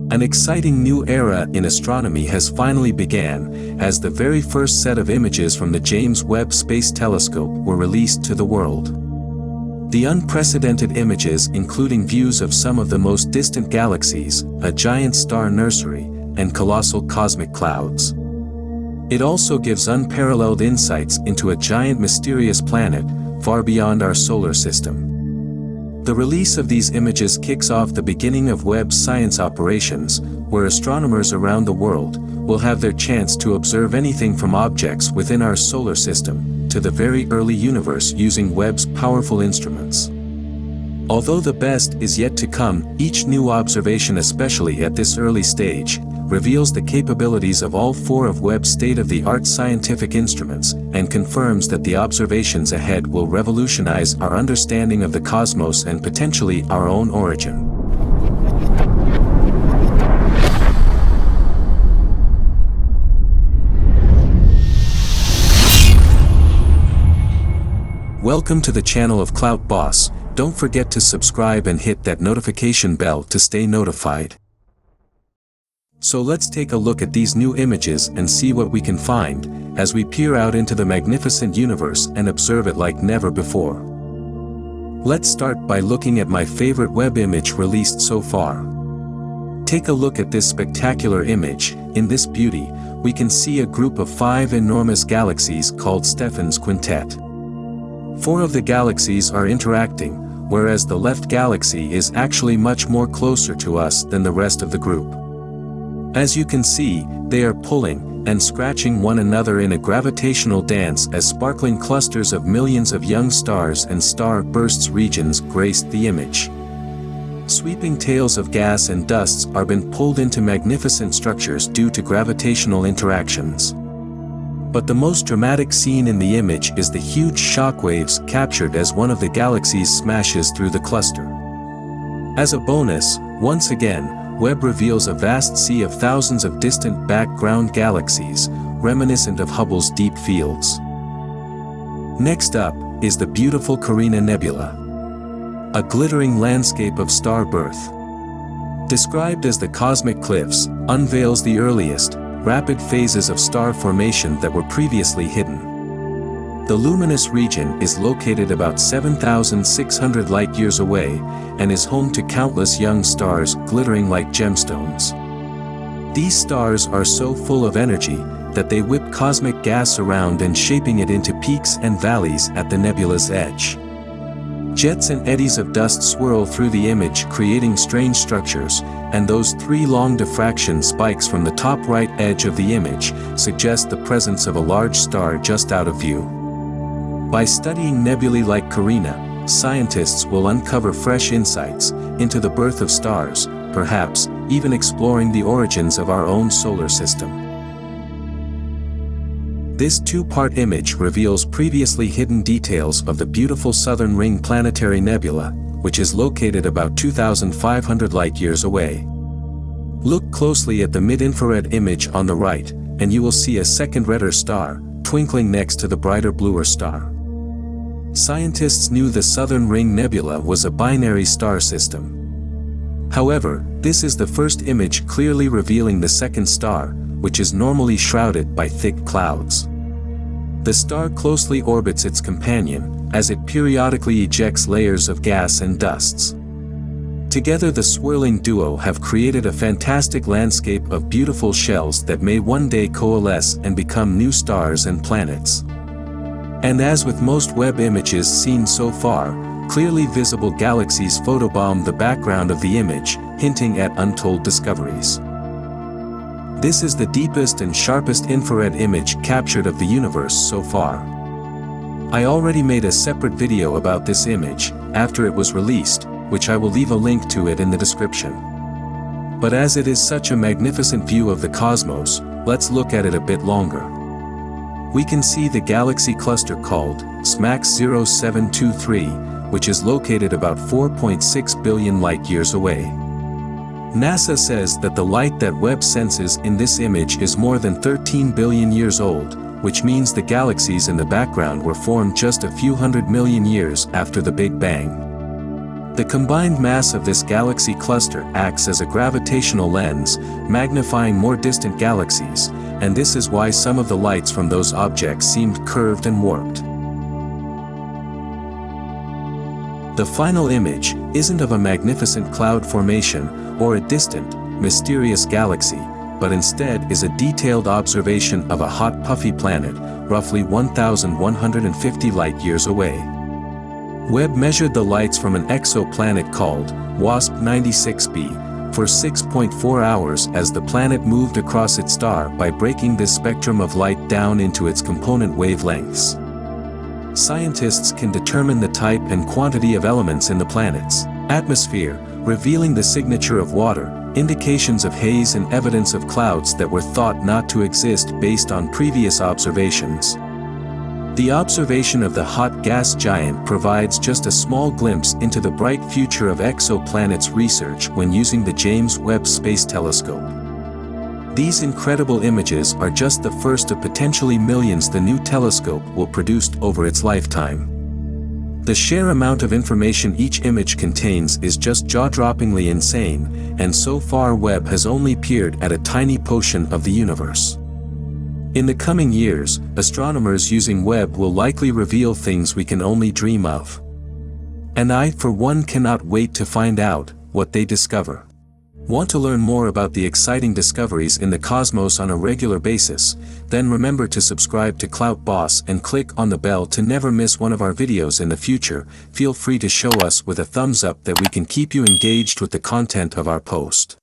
An exciting new era in astronomy has finally began, as the very first set of images from the James Webb Space Telescope were released to the world. The unprecedented images including views of some of the most distant galaxies, a giant star nursery, and colossal cosmic clouds. It also gives unparalleled insights into a giant mysterious planet, far beyond our solar system. The release of these images kicks off the beginning of Webb's science operations, where astronomers around the world will have their chance to observe anything from objects within our solar system to the very early universe using Webb's powerful instruments. Although the best is yet to come, each new observation, especially at this early stage, reveals the capabilities of all four of Webb's state-of-the-art scientific instruments and confirms that the observations ahead will revolutionize our understanding of the cosmos and potentially our own origin. Welcome to the channel of Clout Boss. Don't forget to subscribe and hit that notification bell to stay notified. So let's take a look at these new images and see what we can find, as we peer out into the magnificent universe and observe it like never before. Let's start by looking at my favorite Webb image released so far. Take a look at this spectacular image. In this beauty, we can see a group of 5 enormous galaxies called Stephan's Quintet. 4 of the galaxies are interacting, whereas the left galaxy is actually much more closer to us than the rest of the group. As you can see, they are pulling and scratching one another in a gravitational dance as sparkling clusters of millions of young stars and star bursts regions graced the image. Sweeping tails of gas and dusts are being pulled into magnificent structures due to gravitational interactions. But the most dramatic scene in the image is the huge shockwaves captured as one of the galaxies smashes through the cluster. As a bonus, once again, Webb reveals a vast sea of thousands of distant background galaxies, reminiscent of Hubble's deep fields. Next up is the beautiful Carina Nebula, a glittering landscape of star birth. Described as the cosmic cliffs, unveils the earliest, rapid phases of star formation that were previously hidden. The luminous region is located about 7,600 light-years away, and is home to countless young stars glittering like gemstones. These stars are so full of energy that they whip cosmic gas around and shaping it into peaks and valleys at the nebula's edge. Jets and eddies of dust swirl through the image, creating strange structures, and those 3 long diffraction spikes from the top right edge of the image suggest the presence of a large star just out of view. By studying nebulae like Carina, scientists will uncover fresh insights into the birth of stars, perhaps even exploring the origins of our own solar system. This 2-part image reveals previously hidden details of the beautiful Southern Ring Planetary Nebula, which is located about 2,500 light-years away. Look closely at the mid-infrared image on the right, and you will see a second redder star, twinkling next to the brighter bluer star. Scientists knew the Southern Ring Nebula was a binary star system. However, this is the first image clearly revealing the second star, which is normally shrouded by thick clouds. The star closely orbits its companion, as it periodically ejects layers of gas and dusts. Together the swirling duo have created a fantastic landscape of beautiful shells that may one day coalesce and become new stars and planets. And as with most Webb images seen so far, clearly visible galaxies photobomb the background of the image, hinting at untold discoveries. This is the deepest and sharpest infrared image captured of the universe so far. I already made a separate video about this image, after it was released, which I will leave a link to it in the description. But as it is such a magnificent view of the cosmos, let's look at it a bit longer. We can see the galaxy cluster called SMACS 0723, which is located about 4.6 billion light-years away. NASA says that the light that Webb senses in this image is more than 13 billion years old, which means the galaxies in the background were formed just a few 100 million years after the Big Bang. The combined mass of this galaxy cluster acts as a gravitational lens, magnifying more distant galaxies, and this is why some of the lights from those objects seemed curved and warped. The final image isn't of a magnificent cloud formation or a distant, mysterious galaxy, but instead is a detailed observation of a hot puffy planet, roughly 1,150 light-years away. Webb measured the lights from an exoplanet called Wasp 96b for 6.4 hours as the planet moved across its star by breaking this spectrum of light down into its component wavelengths. Scientists can determine the type and quantity of elements in the planet's atmosphere, revealing the signature of water, indications of haze and evidence of clouds that were thought not to exist based on previous observations. The observation of the hot gas giant provides just a small glimpse into the bright future of exoplanets research when using the James Webb Space Telescope. These incredible images are just the first of potentially millions the new telescope will produce over its lifetime. The sheer amount of information each image contains is just jaw-droppingly insane, and so far Webb has only peered at a tiny portion of the universe. In the coming years, astronomers using Webb will likely reveal things we can only dream of. And I, for one, cannot wait to find out what they discover. Want to learn more about the exciting discoveries in the cosmos on a regular basis? Then remember to subscribe to Clout Boss and click on the bell to never miss one of our videos in the future. Feel free to show us with a thumbs up that we can keep you engaged with the content of our post.